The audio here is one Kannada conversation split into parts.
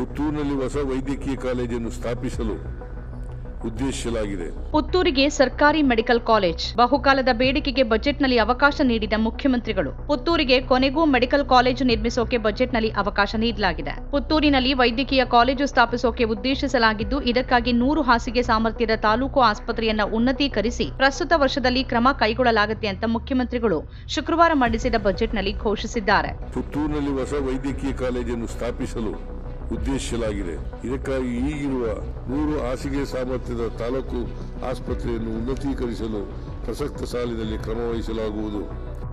ಪುತ್ತೂರಿನಲ್ಲಿ ಹೊಸ ವೈದ್ಯಕೀಯ ಕಾಲೇಜನ್ನು ಸ್ಥಾಪಿಸಲು ಉದ್ದೇಶಿಸಲಾಗಿದೆ. ಪುತ್ತೂರಿಗೆ ಸರ್ಕಾರಿ ಮೆಡಿಕಲ್ ಕಾಲೇಜ್ ಬಹುಕಾಲದ ಬೇಡಿಕೆಗೆ ಬಜೆಟ್ನಲ್ಲಿ ಅವಕಾಶ ನೀಡಿದ ಮುಖ್ಯಮಂತ್ರಿಗಳು. ಪುತ್ತೂರಿಗೆ ಕೊನೆಗೂ ಮೆಡಿಕಲ್ ಕಾಲೇಜು ನಿರ್ಮಿಸೋಕೆ ಬಜೆಟ್ನಲ್ಲಿ ಅವಕಾಶ ನೀಡಲಾಗಿದೆ. ಪುತ್ತೂರಿನಲ್ಲಿ ವೈದ್ಯಕೀಯ ಕಾಲೇಜು ಸ್ಥಾಪಿಸೋಕೆ ಉದ್ದೇಶಿಸಲಾಗಿದ್ದು, ಇದಕ್ಕಾಗಿ 100 ಹಾಸಿಗೆ ಸಾಮರ್ಥ್ಯದ ತಾಲೂಕು ಆಸ್ಪತ್ರೆಯನ್ನ ಉನ್ನತೀಕರಿಸಿ ಪ್ರಸ್ತುತ ವರ್ಷದಲ್ಲಿ ಕ್ರಮ ಕೈಗೊಳ್ಳಲಾಗುತ್ತೆ ಅಂತ ಮುಖ್ಯಮಂತ್ರಿಗಳು ಶುಕ್ರವಾರ ಮಂಡಿಸಿದ ಬಜೆಟ್ನಲ್ಲಿ ಘೋಷಿಸಿದ್ದಾರೆ. ಪುತ್ತೂರಿನಲ್ಲಿ ಹೊಸ ವೈದ್ಯಕೀಯ ಕಾಲೇಜನ್ನು ಸ್ಥಾಪಿಸಲು ಉದ್ದೇಶಿಸಲಾಗಿದೆ. ಇದಕ್ಕಾಗಿ ಈಗಿರುವ 100 ಹಾಸಿಗೆ ಸಾಮರ್ಥ್ಯದ ತಾಲೂಕು ಆಸ್ಪತ್ರೆಯನ್ನು ಉನ್ನತೀಕರಿಸಲು ಪ್ರಸಕ್ತ ಸಾಲಿನಲ್ಲಿ ಕ್ರಮ ವಹಿಸಲಾಗುವುದು.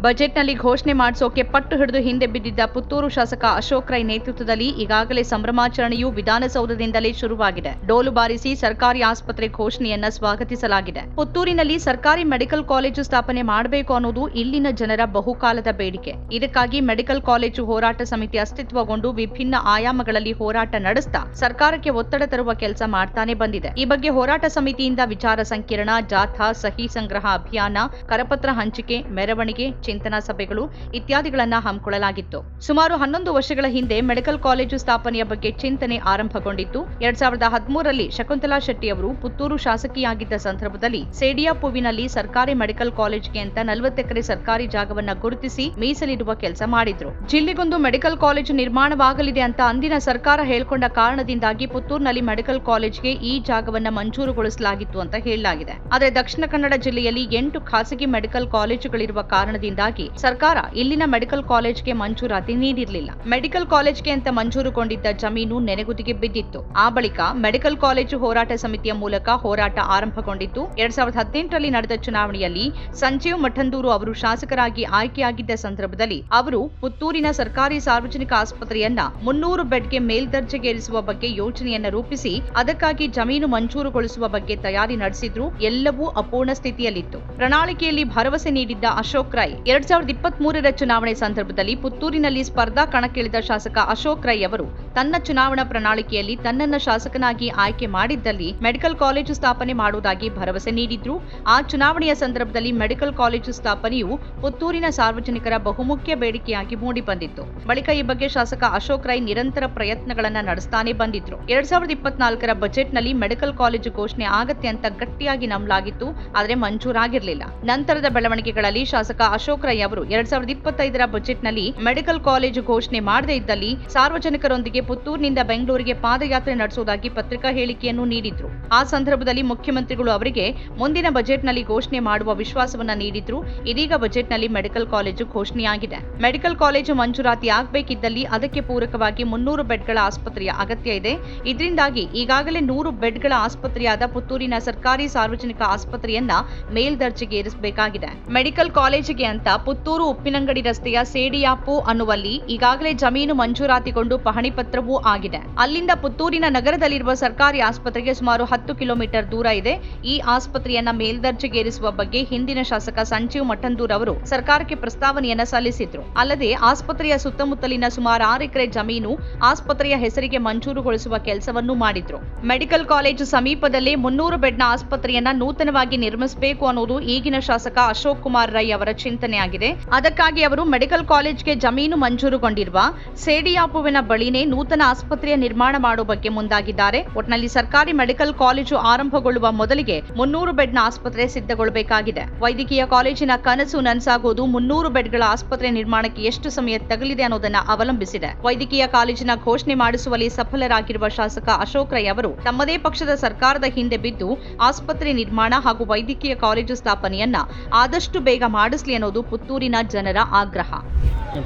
ಬಜೆಟ್ನಲ್ಲಿ ಘೋಷಣೆ ಮಾಡಿಸೋಕೆ ಪಟ್ಟು ಹಿಡಿದು ಹಿಂದೆ ಬಿದ್ದಿದ್ದ ಪುತ್ತೂರು ಶಾಸಕ ಅಶೋಕ್ ರೈ ನೇತೃತ್ವದಲ್ಲಿ ಈಗಾಗಲೇ ಸಂಭ್ರಮಾಚರಣೆಯು ವಿಧಾನಸೌಧದಿಂದಲೇ ಶುರುವಾಗಿದೆ. ಡೋಲು ಬಾರಿಸಿ ಸರ್ಕಾರಿ ಆಸ್ಪತ್ರೆ ಘೋಷಣೆಯನ್ನ ಸ್ವಾಗತಿಸಲಾಗಿದೆ. ಪುತ್ತೂರಿನಲ್ಲಿ ಸರ್ಕಾರಿ ಮೆಡಿಕಲ್ ಕಾಲೇಜು ಸ್ಥಾಪನೆ ಮಾಡಬೇಕು ಅನ್ನೋದು ಇಲ್ಲಿನ ಜನರ ಬಹುಕಾಲದ ಬೇಡಿಕೆ. ಇದಕ್ಕಾಗಿ ಮೆಡಿಕಲ್ ಕಾಲೇಜು ಹೋರಾಟ ಸಮಿತಿ ಅಸ್ತಿತ್ವಗೊಂಡು ವಿಭಿನ್ನ ಆಯಾಮಗಳಲ್ಲಿ ಹೋರಾಟ ನಡೆಸ್ತಾ ಸರ್ಕಾರಕ್ಕೆ ಒತ್ತಡ ತರುವ ಕೆಲಸ ಮಾಡ್ತಾನೆ ಬಂದಿದೆ. ಈ ಬಗ್ಗೆ ಹೋರಾಟ ಸಮಿತಿಯಿಂದ ವಿಚಾರ ಸಂಕಿರಣ, ಜಾಥಾ, ಸಹಿ ಸಂಗ್ರಹ ಅಭಿಯಾನ, ಕರಪತ್ರ ಹಂಚಿಕೆ, ಮೆರವಣಿಗೆ, ಚಿಂತನಾ ಸಭೆಗಳು ಇತ್ಯಾದಿಗಳನ್ನ ಹಮ್ಮಿಕೊಳ್ಳಲಾಗಿತ್ತು. ಸುಮಾರು 11 ವರ್ಷಗಳ ಹಿಂದೆ ಮೆಡಿಕಲ್ ಕಾಲೇಜು ಸ್ಥಾಪನೆಯ ಬಗ್ಗೆ ಚಿಂತನೆ ಆರಂಭಗೊಂಡಿತ್ತು. 2013ರಲ್ಲಿ ಶಕುಂತಲಾ ಶೆಟ್ಟಿ ಅವರು ಪುತ್ತೂರು ಶಾಸಕಿಯಾಗಿದ್ದ ಸಂದರ್ಭದಲ್ಲಿ ಸೇಡಿಯಾಪುವಿನಲ್ಲಿ ಸರ್ಕಾರಿ ಮೆಡಿಕಲ್ ಕಾಲೇಜ್ಗೆ ಅಂತ 40 ಎಕರೆ ಸರ್ಕಾರಿ ಜಾಗವನ್ನ ಗುರುತಿಸಿ ಮೀಸಲಿಡುವ ಕೆಲಸ ಮಾಡಿದ್ರು. ಜಿಲ್ಲೆಗೊಂದು ಮೆಡಿಕಲ್ ಕಾಲೇಜು ನಿರ್ಮಾಣವಾಗಲಿದೆ ಅಂತ ಅಂದಿನ ಸರ್ಕಾರ ಹೇಳ್ಕೊಂಡ ಕಾರಣದಿಂದಾಗಿ ಪುತ್ತೂರಿನಲ್ಲಿ ಮೆಡಿಕಲ್ ಕಾಲೇಜ್ಗೆ ಈ ಜಾಗವನ್ನ ಮಂಜೂರುಗೊಳಿಸಲಾಗಿತ್ತು ಅಂತ ಹೇಳಲಾಗಿದೆ. ಆದರೆ ದಕ್ಷಿಣ ಕನ್ನಡ ಜಿಲ್ಲೆಯಲ್ಲಿ 8 ಖಾಸಗಿ ಮೆಡಿಕಲ್ ಕಾಲೇಜುಗಳಿರುವ ಕಾರಣದಿಂದಾಗಿ ಸರ್ಕಾರ ಇಲ್ಲಿನ ಮೆಡಿಕಲ್ ಕಾಲೇಜ್ಗೆ ಮಂಜೂರಾತಿ ನೀಡಿರಲಿಲ್ಲ. ಮೆಡಿಕಲ್ ಕಾಲೇಜ್ಗೆ ಅಂತ ಮಂಜೂರುಗೊಂಡಿದ್ದ ಜಮೀನು ನೆನೆಗುದಿಗೆ ಬಿದ್ದಿತ್ತು. ಆ ಬಳಿಕ ಮೆಡಿಕಲ್ ಕಾಲೇಜು ಹೋರಾಟ ಸಮಿತಿಯ ಮೂಲಕ ಹೋರಾಟ ಆರಂಭಗೊಂಡಿತ್ತು. 2018ರಲ್ಲಿ ನಡೆದ ಚುನಾವಣೆಯಲ್ಲಿ ಸಂಜೀವ್ ಮಠಂದೂರು ಅವರು ಶಾಸಕರಾಗಿ ಆಯ್ಕೆಯಾಗಿದ್ದ ಸಂದರ್ಭದಲ್ಲಿ ಅವರು ಪುತ್ತೂರಿನ ಸರ್ಕಾರಿ ಸಾರ್ವಜನಿಕ ಆಸ್ಪತ್ರೆಯನ್ನ 300 ಬೆಡ್ಗೆ ಮೇಲ್ದರ್ಜೆಗೇರಿಸುವ ಬಗ್ಗೆ ಯೋಜನೆಯನ್ನ ರೂಪಿಸಿ ಅದಕ್ಕಾಗಿ ಜಮೀನು ಮಂಜೂರುಗೊಳಿಸುವ ಬಗ್ಗೆ ತಯಾರಿ ನಡೆಸಿದ್ರು. ಎಲ್ಲವೂ ಅಪೂರ್ಣ ಸ್ಥಿತಿಯಲ್ಲಿತ್ತು. ಪ್ರಣಾಳಿಕೆಯಲ್ಲಿ ಭರವಸೆ ನೀಡಿದ್ದ ಅಶೋಕ್ ರೈ 2023ರ ಚುನಾವಣೆ ಸಂದರ್ಭದಲ್ಲಿ ಪುತ್ತೂರಿನಲ್ಲಿ ಸ್ಪರ್ಧಾ ಕಣಕ್ಕಿಳಿದ ಶಾಸಕ ಅಶೋಕ್ ರೈ ಅವರು ತನ್ನ ಚುನಾವಣಾ ಪ್ರಣಾಳಿಕೆಯಲ್ಲಿ ತನ್ನನ್ನ ಶಾಸಕನಾಗಿ ಆಯ್ಕೆ ಮಾಡಿದ್ದಲ್ಲಿ ಮೆಡಿಕಲ್ ಕಾಲೇಜು ಸ್ಥಾಪನೆ ಮಾಡುವುದಾಗಿ ಭರವಸೆ ನೀಡಿದ್ರು. ಆ ಚುನಾವಣೆಯ ಸಂದರ್ಭದಲ್ಲಿ ಮೆಡಿಕಲ್ ಕಾಲೇಜು ಸ್ಥಾಪನೆಯು ಪುತ್ತೂರಿನ ಸಾರ್ವಜನಿಕರ ಬಹುಮುಖ್ಯ ಬೇಡಿಕೆಯಾಗಿ ಮೂಡಿಬಂದಿತ್ತು. ಬಳಿಕ ಈ ಬಗ್ಗೆ ಶಾಸಕ ಅಶೋಕ್ ರೈ ನಿರಂತರ ಪ್ರಯತ್ನಗಳನ್ನ ನಡೆಸ್ತಾನೆ ಬಂದಿದ್ರು. 2024ರ ಬಜೆಟ್ನಲ್ಲಿ ಮೆಡಿಕಲ್ ಕಾಲೇಜು ಘೋಷಣೆ ಆಗತ್ತೆ ಅಂತ ಗಟ್ಟಿಯಾಗಿ ನಂಬಲಾಗಿತ್ತು. ಆದರೆ ಮಂಜೂರಾಗಿರಲಿಲ್ಲ. ನಂತರದ ಬೆಳವಣಿಗೆಗಳಲ್ಲಿ ಶಾಸಕ ಅಶೋಕ್ ರೈ ಅವರು 2025ರ ಬಜೆಟ್ನಲ್ಲಿ ಮೆಡಿಕಲ್ ಕಾಲೇಜು ಘೋಷಣೆ ಮಾಡದೇ ಇದ್ದಲ್ಲಿ ಸಾರ್ವಜನಿಕರೊಂದಿಗೆ ಪುತ್ತೂರಿನಿಂದ ಬೆಂಗಳೂರಿಗೆ ಪಾದಯಾತ್ರೆ ನಡೆಸುವುದಾಗಿ ಪತ್ರಿಕಾ ಹೇಳಿಕೆಯನ್ನು ನೀಡಿದ್ರು. ಆ ಸಂದರ್ಭದಲ್ಲಿ ಮುಖ್ಯಮಂತ್ರಿಗಳು ಅವರಿಗೆ ಮುಂದಿನ ಬಜೆಟ್ನಲ್ಲಿ ಘೋಷಣೆ ಮಾಡುವ ವಿಶ್ವಾಸವನ್ನ ನೀಡಿದ್ರು. ಇದೀಗ ಬಜೆಟ್ನಲ್ಲಿ ಮೆಡಿಕಲ್ ಕಾಲೇಜು ಘೋಷಣೆಯಾಗಿದೆ. ಮೆಡಿಕಲ್ ಕಾಲೇಜು ಮಂಜೂರಾತಿ ಆಗಬೇಕಿದ್ದಲ್ಲಿ ಅದಕ್ಕೆ ಪೂರಕವಾಗಿ 300 ಬೆಡ್ಗಳ ಆಸ್ಪತ್ರೆಯ ಅಗತ್ಯ ಇದೆ. ಇದರಿಂದಾಗಿ ಈಗಾಗಲೇ 100 ಬೆಡ್ಗಳ ಆಸ್ಪತ್ರೆಯಾದ ಪುತ್ತೂರಿನ ಸರ್ಕಾರಿ ಸಾರ್ವಜನಿಕ ಆಸ್ಪತ್ರೆಯನ್ನ ಮೇಲ್ದರ್ಜೆಗೇರಿಸಬೇಕಾಗಿದೆ. ಮೆಡಿಕಲ್ ಕಾಲೇಜಿಗೆ ಅಂತ ಪುತ್ತೂರು ಉಪ್ಪಿನಂಗಡಿ ರಸ್ತೆಯ ಸೇಡಿಯಾಪು ಅನ್ನುವಲ್ಲಿ ಈಗಾಗಲೇ ಜಮೀನು ಮಂಜೂರಾತಿಗೊಂಡು ಪಹಣಿ ಪತ್ರವೂ ಆಗಿದೆ. ಅಲ್ಲಿಂದ ಪುತ್ತೂರಿನ ನಗರದಲ್ಲಿರುವ ಸರ್ಕಾರಿ ಆಸ್ಪತ್ರೆಗೆ ಸುಮಾರು 10 ಕಿಲೋಮೀಟರ್ ದೂರ ಇದೆ. ಈ ಆಸ್ಪತ್ರೆಯನ್ನ ಮೇಲ್ದರ್ಜೆಗೇರಿಸುವ ಬಗ್ಗೆ ಹಿಂದಿನ ಶಾಸಕ ಸಂಜೀವ್ ಮಠಂದೂರ್ ಅವರು ಸರ್ಕಾರಕ್ಕೆ ಪ್ರಸ್ತಾವನೆಯನ್ನ ಸಲ್ಲಿಸಿದ್ರು. ಅಲ್ಲದೆ ಆಸ್ಪತ್ರೆಯ ಸುತ್ತಮುತ್ತಲಿನ ಸುಮಾರು 6 ಎಕರೆ ಜಮೀನು ಆಸ್ಪತ್ರೆಯ ಹೆಸರಿಗೆ ಮಂಜೂರುಗೊಳಿಸುವ ಕೆಲಸವನ್ನೂ ಮಾಡಿದ್ರು. ಮೆಡಿಕಲ್ ಕಾಲೇಜು ಸಮೀಪದಲ್ಲೇ 300 ಬೆಡ್ನ ಆಸ್ಪತ್ರೆಯನ್ನ ನೂತನವಾಗಿ ನಿರ್ಮಿಸಬೇಕು ಅನ್ನೋದು ಈಗಿನ ಶಾಸಕ ಅಶೋಕ್ ಕುಮಾರ್ ರೈ ಅವರ ಚಿಂತನೆಯಾಗಿದೆ. ಅದಕ್ಕಾಗಿ ಅವರು ಮೆಡಿಕಲ್ ಕಾಲೇಜ್ಗೆ ಜಮೀನು ಮಂಜೂರುಗೊಂಡಿರುವ ಸೇಡಿಯಾಪುವಿನ ಬಳಿನೇ ನೂತನ ಆಸ್ಪತ್ರೆಯ ನಿರ್ಮಾಣ ಮಾಡುವ ಬಗ್ಗೆ ಮುಂದಾಗಿದ್ದಾರೆ. ಒಟ್ನಲ್ಲಿ ಸರ್ಕಾರಿ ಮೆಡಿಕಲ್ ಕಾಲೇಜು ಆರಂಭಗೊಳ್ಳುವ ಮೊದಲಿಗೆ 300 ಬೆಡ್ನ ಆಸ್ಪತ್ರೆ ಸಿದ್ಧಗೊಳ್ಳಬೇಕಾಗಿದೆ. ವೈದ್ಯಕೀಯ ಕಾಲೇಜಿನ ಕನಸು ನನಸಾಗುವುದು 300 ಬೆಡ್ಗಳ ಆಸ್ಪತ್ರೆ ನಿರ್ಮಾಣಕ್ಕೆ ಎಷ್ಟು ಸಮಯ ತಗಲಿದೆ ಅನ್ನೋದನ್ನ ಅವಲಂಬಿಸಿದೆ. ವೈದ್ಯಕೀಯ ಕಾಲೇಜಿನ ಘೋಷಣೆ ಮಾಡಿಸುವಲ್ಲಿ ಸಫಲರಾಗಿರುವ ಶಾಸಕ ಅಶೋಕ್ ರೈ ಅವರು ತಮ್ಮದೇ ಪಕ್ಷದ ಸರ್ಕಾರದ ಹಿಂದೆ ಬಿದ್ದು ಆಸ್ಪತ್ರೆ ನಿರ್ಮಾಣ ಹಾಗೂ ವೈದ್ಯಕೀಯ ಕಾಲೇಜು ಸ್ಥಾಪನೆಯನ್ನ ಆದಷ್ಟು ಬೇಗ ಮಾಡಿಸಲಿ ಅನ್ನೋದು ಪುತ್ತೂರಿನ ಜನರ ಆಗ್ರಹ.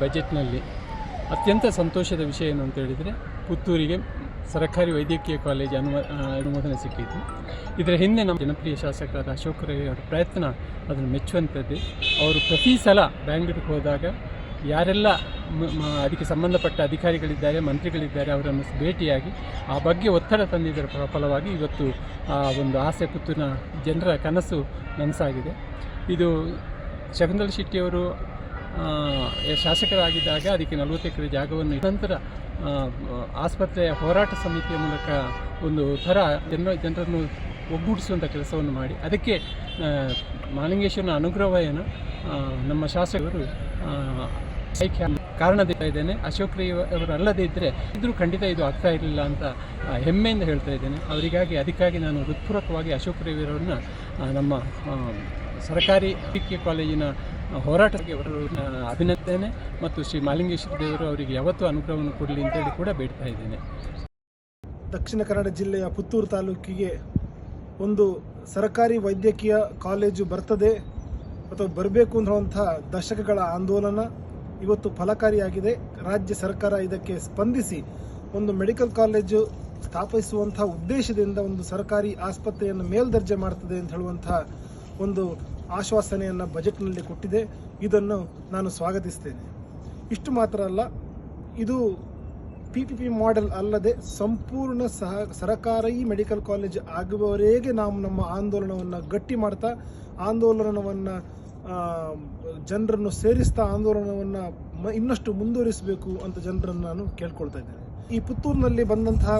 ಬಜೆಟ್ನಲ್ಲಿ ಅತ್ಯಂತ ಸಂತೋಷದ ವಿಷಯ ಏನು ಅಂತ ಹೇಳಿದರೆ ಪುತ್ತೂರಿಗೆ ಸರ್ಕಾರಿ ವೈದ್ಯಕೀಯ ಕಾಲೇಜು ಅನುಮೋದನೆ ಸಿಕ್ಕಿತ್ತು. ಇದರ ಹಿಂದೆ ನಮ್ಮ ಜನಪ್ರಿಯ ಶಾಸಕರಾದ ಅಶೋಕ್ ರೈ ಅವರ ಪ್ರಯತ್ನ ಅದನ್ನು ಮೆಚ್ಚುವಂಥದ್ದು. ಅವರು ಪ್ರತಿ ಸಲ ಬೆಂಗಳೂರಿಗೆ ಹೋದಾಗ ಯಾರೆಲ್ಲ ಅದಕ್ಕೆ ಸಂಬಂಧಪಟ್ಟ ಅಧಿಕಾರಿಗಳಿದ್ದಾರೆ, ಮಂತ್ರಿಗಳಿದ್ದಾರೆ, ಅವರನ್ನು ಭೇಟಿಯಾಗಿ ಆ ಬಗ್ಗೆ ಒತ್ತಡ ತಂದಿದ್ದರ ಫಲವಾಗಿ ಇವತ್ತು ಆ ಒಂದು ಆಸೆ ಪುತ್ತೂರಿನ ಜನರ ಕನಸು ನನಸಾಗಿದೆ. ಇದು ಶಕುಂತಲಾ ಶೆಟ್ಟಿಯವರು ಶಾಸಕರಾಗಿದ್ದಾಗ ಅದಕ್ಕೆ 40 ಎಕರೆ ಜಾಗವನ್ನು ನಂತರ ಆಸ್ಪತ್ರೆಯ ಹೋರಾಟ ಸಮಿತಿಯ ಮೂಲಕ ಒಂದು ಥರ ಜನರನ್ನು ಒಗ್ಗೂಡಿಸುವಂಥ ಕೆಲಸವನ್ನು ಮಾಡಿ ಅದಕ್ಕೆ ಮಹಾಲಿಂಗೇಶ್ವರನ ಅನುಗ್ರಹವನ್ನು ನಮ್ಮ ಶಾಸಕರು ಕಾರಣದಿಂದ ಇದ್ದೇನೆ. ಅಶೋಕ್ ರೈ ಅವರು ಅಲ್ಲದೇ ಇದ್ದರೂ ಖಂಡಿತ ಇದು ಆಗ್ತಾ ಇರಲಿಲ್ಲ ಅಂತ ಹೆಮ್ಮೆಯಿಂದ ಹೇಳ್ತಾ ಇದ್ದೇನೆ. ಅದಕ್ಕಾಗಿ ನಾನು ಹೃತ್ಪೂರ್ವಕವಾಗಿ ಅಶೋಕ್ ರೈ ಅವರನ್ನು ನಮ್ಮ ಸರ್ಕಾರಿ ವೈದ್ಯಕೀಯ ಕಾಲೇಜಿನ ಹೋರಾಟಕ್ಕೆ ಅವರು ಅಭಿನಂದನೆ ಮತ್ತು ಶ್ರೀ ಮಾಲಿಂಗೇಶ್ವರ ದೇವರು ಅವರಿಗೆ ಯಾವತ್ತೂ ಅನುಗ್ರಹವನ್ನು ಕೊಡಲಿ ಅಂತೇಳಿ ಕೂಡ ಬೇಡ್ತಾ ಇದ್ದೇನೆ. ದಕ್ಷಿಣ ಕನ್ನಡ ಜಿಲ್ಲೆಯ ಪುತ್ತೂರು ತಾಲೂಕಿಗೆ ಒಂದು ಸರ್ಕಾರಿ ವೈದ್ಯಕೀಯ ಕಾಲೇಜು ಬರ್ತದೆ ಅಥವಾ ಬರಬೇಕು ಅನ್ನುವಂಥ ದಶಕಗಳ ಆಂದೋಲನ ಇವತ್ತು ಫಲಕಾರಿಯಾಗಿದೆ. ರಾಜ್ಯ ಸರ್ಕಾರ ಇದಕ್ಕೆ ಸ್ಪಂದಿಸಿ ಒಂದು ಮೆಡಿಕಲ್ ಕಾಲೇಜು ಸ್ಥಾಪಿಸುವಂಥ ಉದ್ದೇಶದಿಂದ ಒಂದು ಸರ್ಕಾರಿ ಆಸ್ಪತ್ರೆಯನ್ನು ಮೇಲ್ದರ್ಜೆ ಮಾಡ್ತದೆ ಅಂತ ಹೇಳುವಂಥ ಒಂದು ಆಶ್ವಾಸನೆಯನ್ನು ಬಜೆಟ್ನಲ್ಲಿ ಕೊಟ್ಟಿದೆ. ಇದನ್ನು ನಾನು ಸ್ವಾಗತಿಸ್ತೇನೆ. ಇಷ್ಟು ಮಾತ್ರ ಅಲ್ಲ, ಇದು PPP ಮಾಡೆಲ್ ಅಲ್ಲದೆ ಸಂಪೂರ್ಣ ಸರ್ಕಾರಿ ಮೆಡಿಕಲ್ ಕಾಲೇಜ್ ಆಗುವವರೆಗೆ ನಾವು ನಮ್ಮ ಆಂದೋಲನವನ್ನು ಗಟ್ಟಿ ಮಾಡ್ತಾ ಆಂದೋಲನವನ್ನು ಜನರನ್ನು ಸೇರಿಸ್ತಾ ಆಂದೋಲನವನ್ನು ಇನ್ನಷ್ಟು ಮುಂದುವರಿಸಬೇಕು ಅಂತ ಜನರನ್ನು ನಾನು ಕೇಳ್ಕೊಳ್ತಾ ಇದ್ದೇನೆ. ಈ ಪುತ್ತೂರಿನಲ್ಲಿ ಬಂದಂತಹ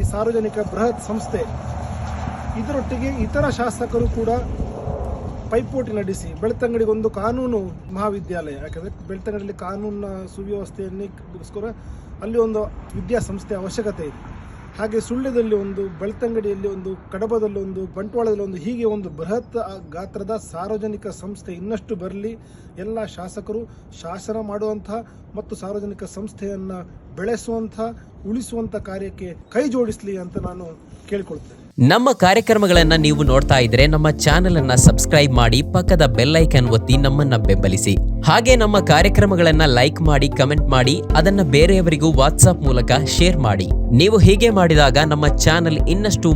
ಈ ಸಾರ್ವಜನಿಕ ಬೃಹತ್ ಸಂಸ್ಥೆ ಇದರೊಟ್ಟಿಗೆ ಇತರ ಶಾಸಕರು ಕೂಡ ಪೈಪೋಟಿ ನಡೆಸಿ ಬೆಳ್ತಂಗಡಿಗೆ ಒಂದು ಕಾನೂನು ಮಹಾವಿದ್ಯಾಲಯ, ಯಾಕಂದರೆ ಬೆಳ್ತಂಗಡಿಯಲ್ಲಿ ಕಾನೂನಿನ ಸುವ್ಯವಸ್ಥೆಯನ್ನಿಗೋಸ್ಕರ ಅಲ್ಲಿ ಒಂದು ವಿದ್ಯಾಸಂಸ್ಥೆ ಅವಶ್ಯಕತೆ ಇದೆ. ಹಾಗೆ ಸುಳ್ಯದಲ್ಲಿ ಒಂದು, ಬೆಳ್ತಂಗಡಿಯಲ್ಲಿ ಒಂದು, ಕಡಬದಲ್ಲಿ ಒಂದು, ಬಂಟ್ವಾಳದಲ್ಲಿ ಒಂದು, ಹೀಗೆ ಒಂದು ಬೃಹತ್ ಗಾತ್ರದ ಸಾರ್ವಜನಿಕ ಸಂಸ್ಥೆ ಇನ್ನಷ್ಟು ಬರಲಿ. ಎಲ್ಲ ಶಾಸಕರು ಶಾಸನ ಮಾಡುವಂಥ ಮತ್ತು ಸಾರ್ವಜನಿಕ ಸಂಸ್ಥೆಯನ್ನು ಬೆಳೆಸುವಂಥ ಉಳಿಸುವಂಥ ಕಾರ್ಯಕ್ಕೆ ಕೈ ಜೋಡಿಸಲಿ ಅಂತ ನಾನು ಕೇಳಿಕೊಳ್ತೇನೆ. ನಮ್ಮ ಕಾರ್ಯಕ್ರಮಗಳನ್ನು ನೀವು ನೋಡ್ತಾ ಇದ್ರೆ ನಮ್ಮ ಚಾನೆಲ್ ಅನ್ನ ಸಬ್ಸ್ಕ್ರೈಬ್ ಮಾಡಿ, ಪಕ್ಕದ ಬೆಲ್ ಐಕಾನ್ ಒತ್ತಿ ನಮ್ಮನ್ನ ಬೆಂಬಲಿಸಿ. ಹಾಗೆ ನಮ್ಮ ಕಾರ್ಯಕ್ರಮಗಳನ್ನ ಲೈಕ್ ಮಾಡಿ, ಕಮೆಂಟ್ ಮಾಡಿ, ಅದನ್ನ ಬೇರೆಯವರಿಗೂ ವಾಟ್ಸ್ಆಪ್ ಮೂಲಕ ಶೇರ್ ಮಾಡಿ. ನೀವು ಹೀಗೆ ಮಾಡಿದಾಗ ನಮ್ಮ ಚಾನೆಲ್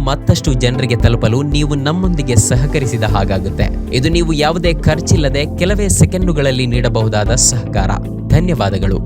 ಮತ್ತಷ್ಟು ಜನರಿಗೆ ತಲುಪಲು ನೀವು ನಮ್ಮೊಂದಿಗೆ ಸಹಕರಿಸಿದ ಹಾಗಾಗುತ್ತೆ. ಇದು ನೀವು ಯಾವುದೇ ಖರ್ಚಿಲ್ಲದೆ ಕೆಲವೇ ಸೆಕೆಂಡುಗಳಲ್ಲಿ ನೀಡಬಹುದಾದ ಸಹಕಾರ. ಧನ್ಯವಾದಗಳು.